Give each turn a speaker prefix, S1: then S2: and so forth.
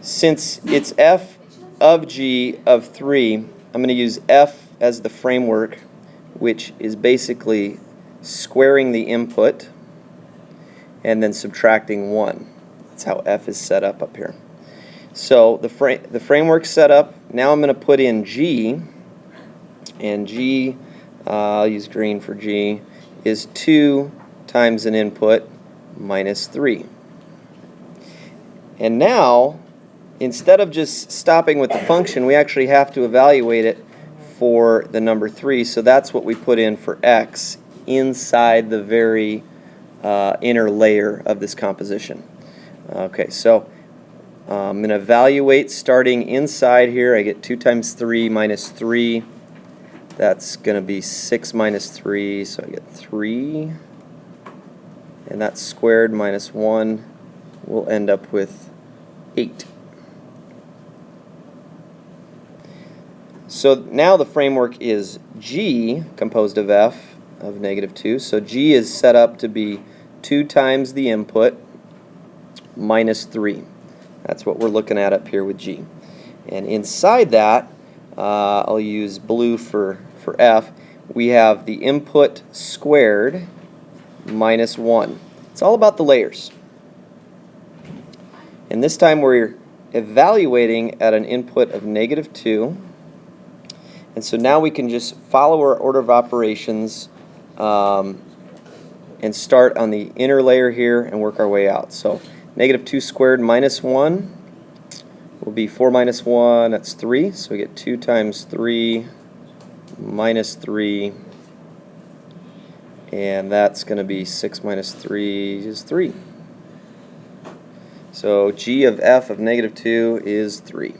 S1: Since it's f of g of 3, I'm going to use f as the framework, which is basically squaring the input and then subtracting 1. That's how f is set up here. So the framework's set up. Now I'm going to put in g, and g, I'll use green for g, is 2 times an input minus 3. And now, instead of just stopping with the function, we actually have to evaluate it for the number 3. So that's what we put in for x inside the very inner layer of this composition. Okay, so I'm going to evaluate starting inside here. I get 2 times 3 minus 3. That's going to be 6 minus 3, so I get 3. And that's squared minus 1. We'll end up with 8. So now the framework is g, composed of f of negative 2. So g is set up to be 2 times the input minus 3. That's what we're looking at up here with g. And inside that, I'll use blue for f, we have the input squared minus 1. It's all about the layers. And this time we're evaluating at an input of negative 2. And so now we can just follow our order of operations and start on the inner layer here and work our way out. So negative 2 squared minus 1 will be 4 minus 1, that's 3. So we get 2 times 3 minus 3. And that's going to be 6 minus 3 is 3. So g of f of negative 2 is 3.